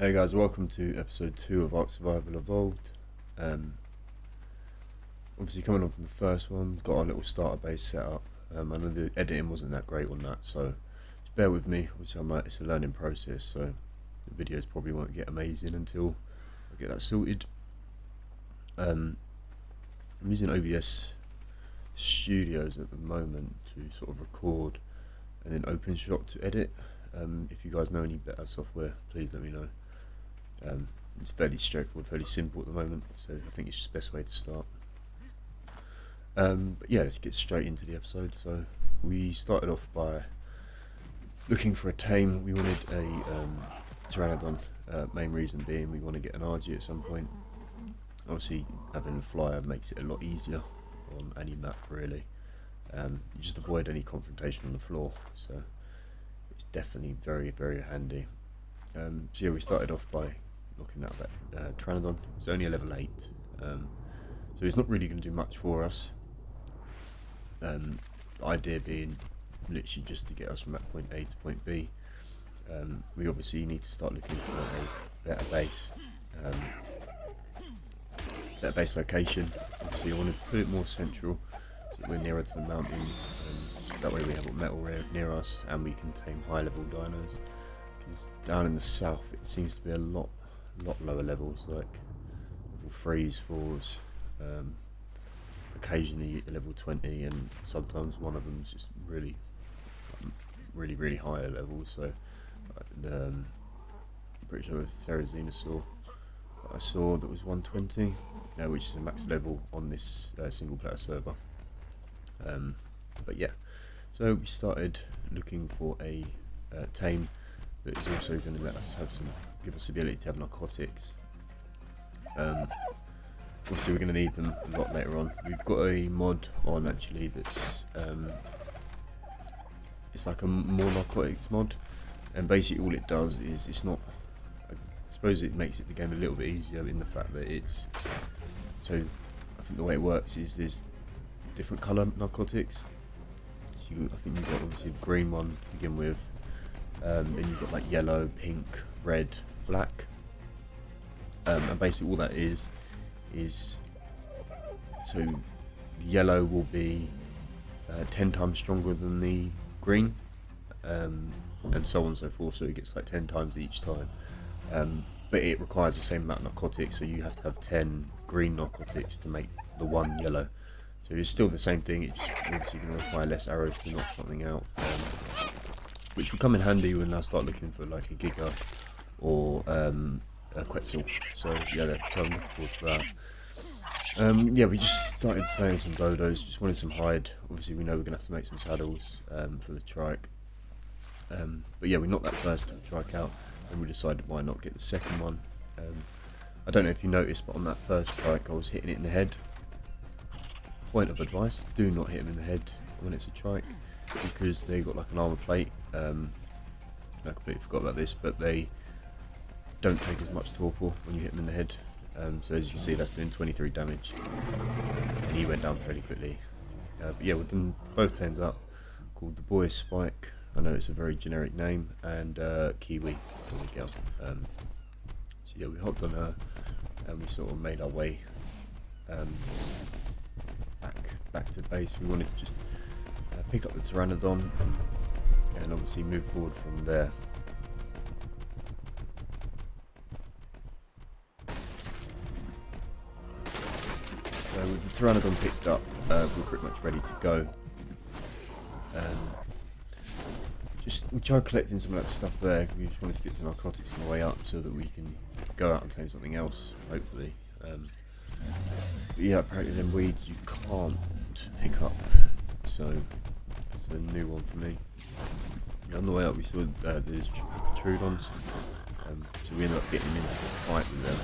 Hey guys, welcome to episode 2 of ARK Survival Evolved. Obviously coming on from the first one, got our little starter base set up. I know the editing wasn't that great on that, so just bear with me. Obviously it's a learning process, so the videos probably won't get amazing until I get that sorted. I'm using OBS Studios at the moment to sort of record and then OpenShot to edit. If you guys know any better software, please let me know. It's fairly straightforward, fairly simple at the moment, so I think it's just the best way to start. But yeah, let's get straight into the episode. So we started off by looking for a tame. We wanted a Pteranodon, main reason being we want to get an RG at some point. Obviously having a flyer makes it a lot easier on any map really. You just avoid any confrontation on the floor, so it's definitely very, very handy. So yeah, we started off by looking at that Pteranodon. It's only a level 8, so it's not really going to do much for us. The idea being literally just to get us from that point A to point B. We obviously need to start looking for a better base location. Obviously you want to put it more central so that we're nearer to the mountains, and that way we have metal near us and we can tame high level dinos. Because down in the south it seems to be a lot lower levels, like level 3s, 4s, occasionally a level 20, and sometimes one of them's just really higher levels. So I'm pretty sure the Therizinosaur that I saw that was 120, which is the max level on this single player server. But yeah, so we started looking for a tame that is also going to let us give us the ability to have narcotics. Obviously we're going to need them a lot later on. We've got a mod on actually that's it's like a more narcotics mod, and basically all it does is I suppose it makes the game a little bit easier in the fact that it's, so I think the way it works is there's different colour narcotics. So I think you've got obviously the green one to begin with, then you've got like yellow, pink, red, black, and basically all that is so the yellow will be 10 times stronger than the green, and so on and so forth, so it gets like 10 times each time, but it requires the same amount of narcotics, so you have to have 10 green narcotics to make the one yellow. So it's still the same thing, it's just obviously going to require less arrows to knock something out, which will come in handy when I start looking for like a Giga or a Quetzal. So yeah, so I'm looking forward to that. Yeah, we just started slaying some dodos, just wanted some hide. Obviously we know we're going to have to make some saddles for the trike. But yeah, we knocked that first trike out, and we decided why not get the second one. I don't know if you noticed, but on that first trike I was hitting it in the head. Point of advice, do not hit them in the head when it's a trike, because they got like an armor plate. I completely forgot about this, but they don't take as much torpor when you hit them in the head. So as you can see, that's doing 23 damage, and he went down fairly quickly. But yeah, with them both tamed up, called the boy Spike. I know it's a very generic name, and Kiwi for the girl. So yeah, we hopped on her and we sort of made our way back to the base. We wanted to just pick up the Pteranodon and obviously move forward from there. So with the Pteranodon picked up, we're pretty much ready to go. We tried collecting some of that stuff there. We just wanted to get to narcotics on the way up so that we can go out and tame something else, hopefully. But yeah, apparently them weeds you can't pick up, so it's a new one for me. On the way up we saw there's Trudons, so we ended up getting into a fight with them.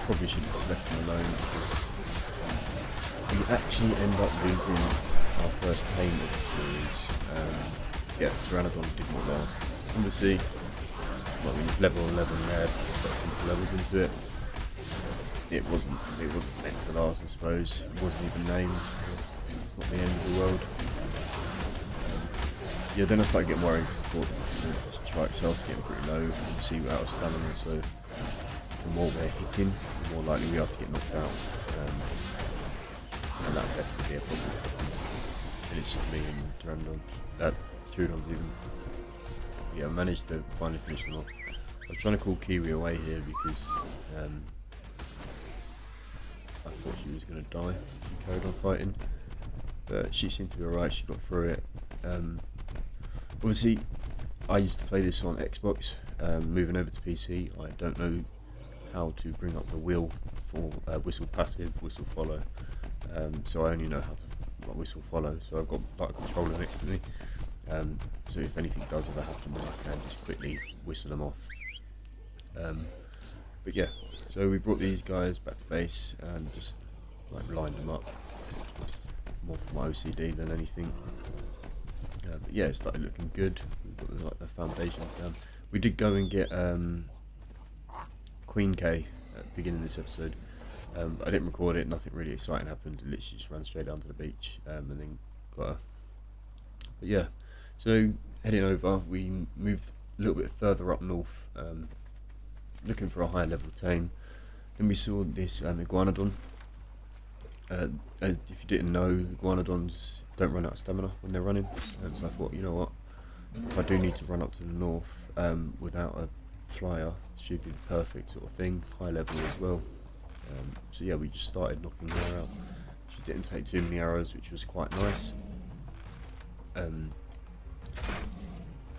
Probably should have just left them alone, because we actually end up losing our first tame of the series. Yeah, Pteranodon did not last. Obviously, well, we was level 11 there, got a couple levels into it. It wasn't meant to last, I suppose. It wasn't even named. It's not the end of the world. Yeah, then I started getting worried. I thought this trike itself is getting pretty low. You can see we're out of stamina, so the more we're hitting, the more likely we are to get knocked out. And that would definitely be a problem because then it's just me and Trudons even. Yeah, I managed to finally finish them off. I was trying to call Kiwi away here because I thought she was going to die. She carried on fighting, but she seemed to be alright. She got through it. Obviously, I used to play this on Xbox. Moving over to PC, I don't know how to bring up the wheel for whistle passive, whistle follow. So I only know how to whistle follow. So I've got like a controller next to me. So if anything does ever happen, then I can just quickly whistle them off. But yeah, so we brought these guys back to base and just like lined them up. More for my OCD than anything. But yeah, it started looking good. We've got like the foundations down. We did go and get Queen K at the beginning of this episode. I didn't record it. Nothing really exciting happened. It literally just ran straight down to the beach and then got her. But yeah, so heading over, we moved a little bit further up north, looking for a higher level tame. Then we saw this iguanodon. If you didn't know, iguanodons don't run out of stamina when they're running. So I thought, you know what, if I do need to run up to the north without a flyer, should be the perfect sort of thing, high level as well. So yeah, we just started knocking her out. She didn't take too many arrows, which was quite nice.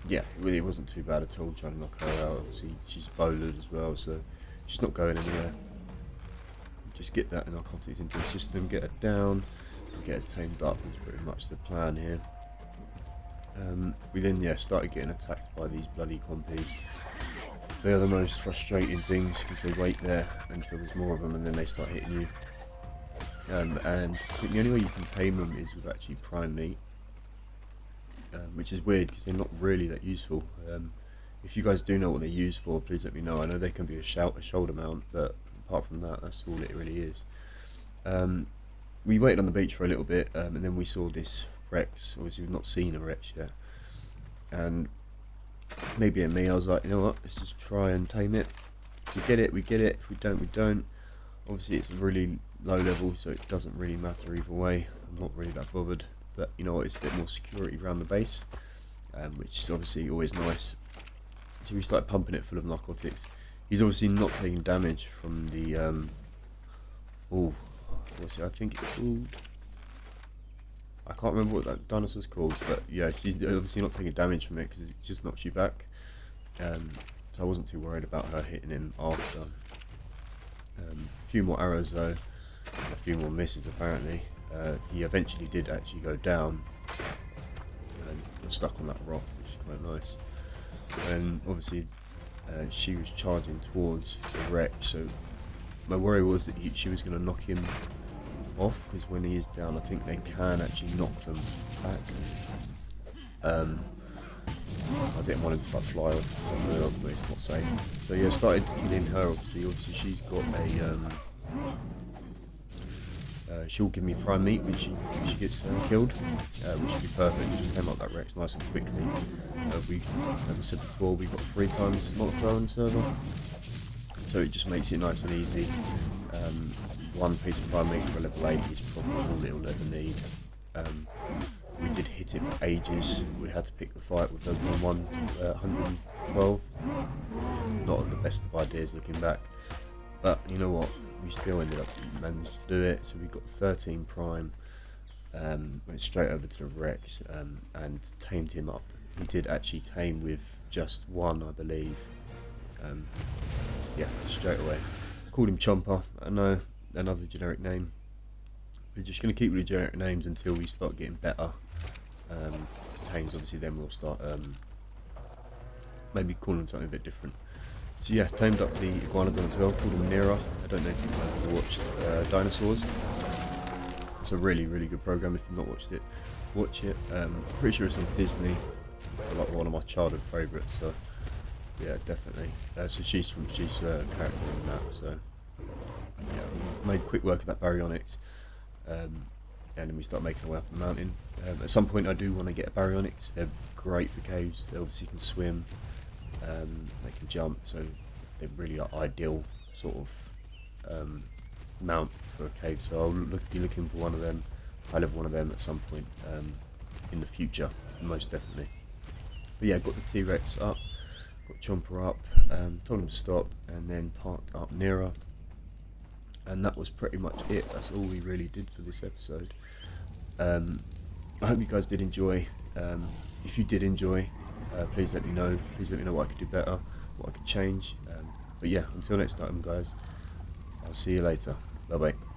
Yeah, it wasn't too bad at all trying to knock her out. Obviously, she's bowlered as well, so she's not going anywhere. Just get that narcotics into the system, get her down, and get her tamed up is pretty much the plan here. We then started getting attacked by these bloody compies. They are the most frustrating things because they wait there until there's more of them and then they start hitting you. And I think the only way you can tame them is with actually prime meat, which is weird because they're not really that useful. If you guys do know what they're used for, please let me know. I know they can be a shoulder mount, but apart from that, that's all it really is. We waited on the beach for a little bit, and then we saw this Rex. Obviously, we've not seen a Rex yet, and maybe at me, I was like, you know what, let's just try and tame it. If we get it, we get it. If we don't, we don't. Obviously, it's a really low level, so it doesn't really matter either way. I'm not really that bothered, but you know what, it's a bit more security around the base, which is obviously always nice. So we started pumping it full of narcotics. He's obviously not taking damage from the what's it? I think it's called. I can't remember what that dinosaur's called, but yeah, she's obviously not taking damage from it because it just knocks you back. So I wasn't too worried about her hitting him after. A few more arrows though, a few more misses apparently. He eventually did actually go down and got stuck on that rock, which is quite nice. And obviously she was charging towards the wreck, so my worry was that she was going to knock him off, because when he is down I think they can actually knock them back. I didn't want him to like fly off somewhere else, but it's not safe. So yeah, started killing her. Obviously she's got a she'll give me prime meat when she gets killed, which should be perfect. We just came up that Rex nice and quickly. As I said before, we've got 3 times multiplier on the server, so it just makes it nice and easy. 1 piece of prime meat for level 8 is probably all it'll ever need. We did hit it for ages. We had to pick the fight with the 112. Not the best of ideas looking back, but you know what? We still ended up managed to do it. So we got 13 prime. Went straight over to the Rex and tamed him up. He did actually tame with just 1, I believe. Yeah, straight away. Called him Chomper. I know, another generic name. We're just going to keep with the generic names until we start getting better tames. Obviously then we'll start maybe calling them something a bit different. So yeah, tamed up the iguanodon as well, called him Nera. I don't know if you guys have watched Dinosaurs. It's a really, really good program. If you've not watched it, watch it. Pretty sure it's on Disney. Like one of my childhood favourites, so yeah, definitely. So she's a character in that, so yeah, we made quick work of that baryonyx, and then we start making our way up the mountain. At some point I do want to get a baryonyx. They're great for caves. They obviously can swim, they can jump, so they're really like ideal sort of mount for a cave. So I'll be looking for one of them, high level one of them at some point in the future, most definitely. But yeah, got the T-Rex up, got Chomper up, told him to stop, and then parked up nearer. And that was pretty much it. That's all we really did for this episode. I hope you guys did enjoy. If you did enjoy, please let me know. Please let me know what I could do better, what I could change. But yeah, until next time, guys, I'll see you later. Bye bye.